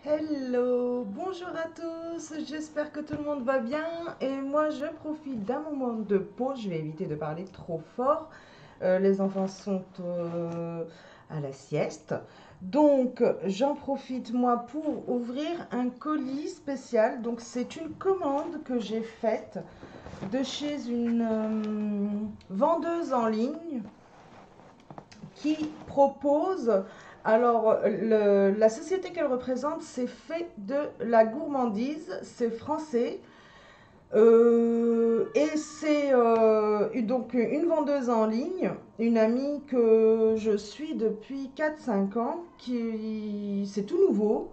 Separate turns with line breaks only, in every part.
Hello, bonjour à tous, j'espère que tout le monde va bien et moi je profite d'un moment de pause, je vais éviter de parler trop fort. Les enfants sont à la sieste, donc j'en profite moi pour ouvrir un colis spécial. Donc c'est une commande que j'ai faite de chez une vendeuse en ligne qui propose, alors la société qu'elle représente, c'est fait de la gourmandise, c'est français. Et c'est donc une vendeuse en ligne, une amie que je suis depuis 4 5 ans, qui c'est tout nouveau,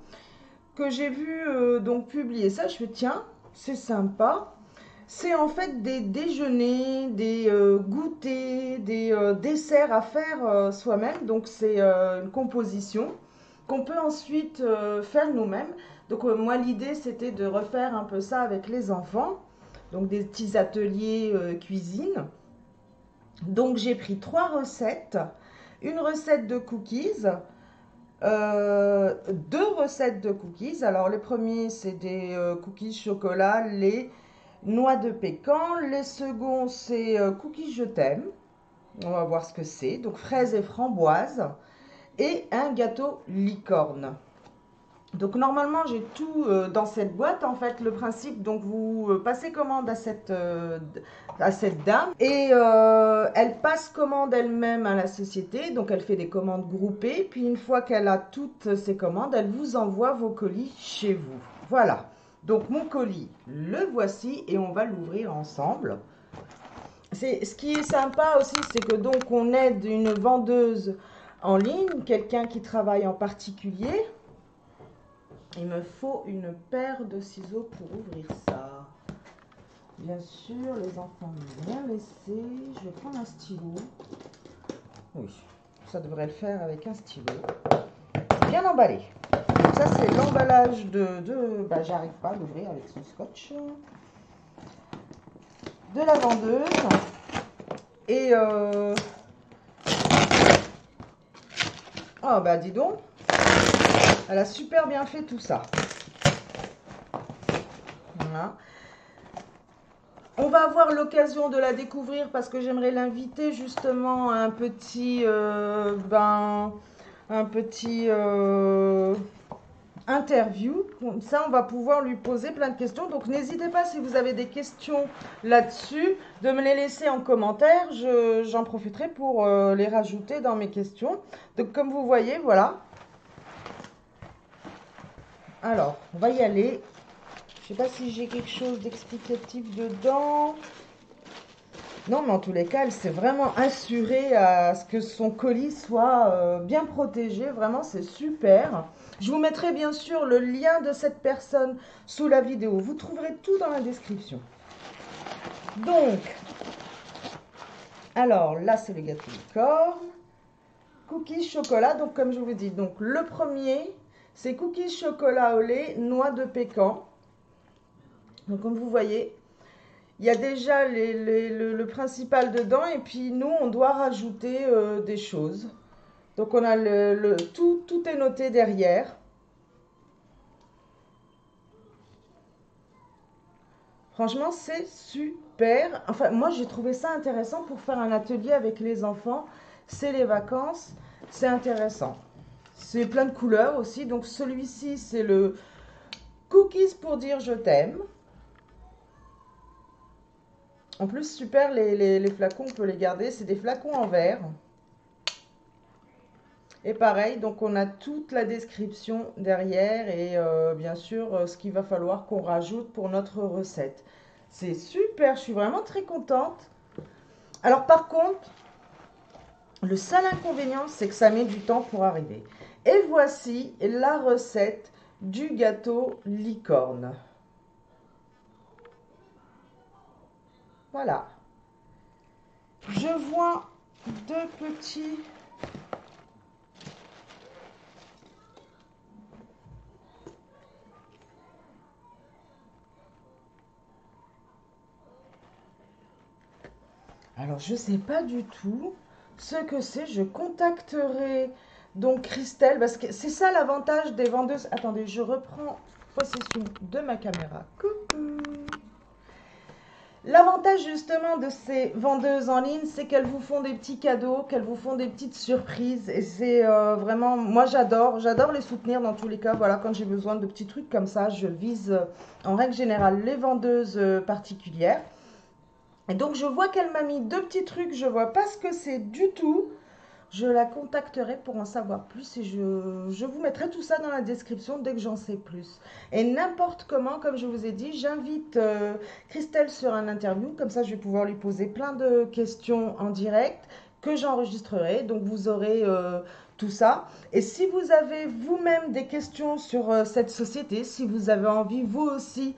que j'ai vu donc publier ça. Je fais tiens, c'est sympa. C'est en fait des déjeuners, des goûters, des desserts à faire soi-même. Donc c'est une composition qu'on peut ensuite faire nous-mêmes. Donc moi l'idée c'était de refaire un peu ça avec les enfants. Donc des petits ateliers cuisine. Donc j'ai pris 3 recettes. Une recette de cookies, 2 recettes de cookies. Alors les premiers c'est des cookies chocolat, lait, noix de pécan. Les seconds, c'est cookies je t'aime. On va voir ce que c'est. Donc fraises et framboises. Et un gâteau licorne. Donc normalement j'ai tout dans cette boîte en fait. Le principe, donc vous passez commande à cette dame et elle passe commande elle-même à la société. Donc elle fait des commandes groupées. Puis une fois qu'elle a toutes ses commandes, elle vous envoie vos colis chez vous. Voilà. Donc mon colis, le voici et on va l'ouvrir ensemble. Ce qui est sympa aussi, c'est que donc on aide une vendeuse en ligne, quelqu'un qui travaille en particulier. Il me faut une paire de ciseaux pour ouvrir ça. Bien sûr, les enfants n'ont rien laissé. Je vais prendre un stylo. Oui, ça devrait le faire avec un stylo. Bien emballé. Ça, c'est l'emballage bah, j'arrive pas à l'ouvrir avec son scotch. De la vendeuse. Et oh, bah dis donc. Elle a super bien fait tout ça. Voilà. On va avoir l'occasion de la découvrir parce que j'aimerais l'inviter justement à un petit, interview. Comme ça, on va pouvoir lui poser plein de questions. Donc, n'hésitez pas si vous avez des questions là-dessus de me les laisser en commentaire. J'en profiterai pour les rajouter dans mes questions. Donc, comme vous voyez, voilà. Alors, on va y aller. Je ne sais pas si j'ai quelque chose d'explicatif dedans. Non, mais en tous les cas, elle s'est vraiment assurée à ce que son colis soit bien protégé. Vraiment, c'est super. Je vous mettrai bien sûr le lien de cette personne sous la vidéo. Vous trouverez tout dans la description. Donc, alors là, c'est le gâteau licorne. Cookies chocolat. Donc, comme je vous dis, donc le premier, c'est cookies chocolat au lait, noix de pécan. Donc, comme vous voyez, il y a déjà le principal dedans et puis nous, on doit rajouter des choses. Donc on a tout est noté derrière. Franchement, c'est super. Enfin, moi, j'ai trouvé ça intéressant pour faire un atelier avec les enfants. C'est les vacances, c'est intéressant. C'est plein de couleurs aussi. Donc celui-ci, c'est le cookies pour dire je t'aime. En plus, super, les flacons, on peut les garder. C'est des flacons en verre. Et pareil, donc on a toute la description derrière et bien sûr ce qu'il va falloir qu'on rajoute pour notre recette. C'est super, je suis vraiment très contente. Alors par contre, le seul inconvénient, c'est que ça met du temps pour arriver. Et voici la recette du gâteau licorne. Voilà. Je vois 2 petits... Alors, je ne sais pas du tout ce que c'est. Je contacterai Donc Christelle, parce que c'est ça l'avantage des vendeuses. Attendez, je reprends possession de ma caméra. Coucou. L'avantage justement de ces vendeuses en ligne, c'est qu'elles vous font des petits cadeaux, qu'elles vous font des petites surprises. Et c'est vraiment, moi j'adore les soutenir dans tous les cas. Voilà, quand j'ai besoin de petits trucs comme ça, je vise en règle générale les vendeuses particulières. Et donc je vois qu'elle m'a mis deux petits trucs, je vois pas ce que c'est du tout. Je la contacterai pour en savoir plus et je vous mettrai tout ça dans la description dès que j'en sais plus. Et n'importe comment, comme je vous ai dit, j'invite Christelle sur un interview, comme ça je vais pouvoir lui poser plein de questions en direct que j'enregistrerai. Donc vous aurez tout ça. Et si vous avez vous-même des questions sur cette société, si vous avez envie vous aussi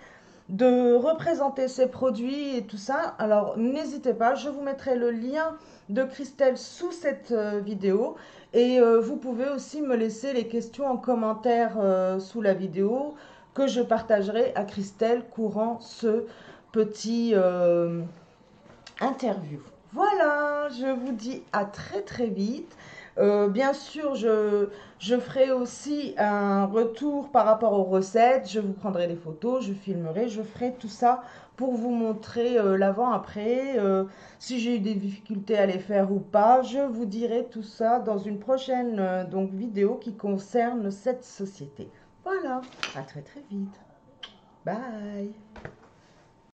de représenter ces produits et tout ça, alors n'hésitez pas, je vous mettrai le lien de Christelle sous cette vidéo et vous pouvez aussi me laisser les questions en commentaire sous la vidéo que je partagerai à Christelle courant ce petit interview. Voilà, je vous dis à très très vite. Bien sûr, je ferai aussi un retour par rapport aux recettes. Je vous prendrai des photos, je filmerai, je ferai tout ça pour vous montrer l'avant-après. Si j'ai eu des difficultés à les faire ou pas, je vous dirai tout ça dans une prochaine donc, vidéo qui concerne cette société. Voilà, à très très vite. Bye.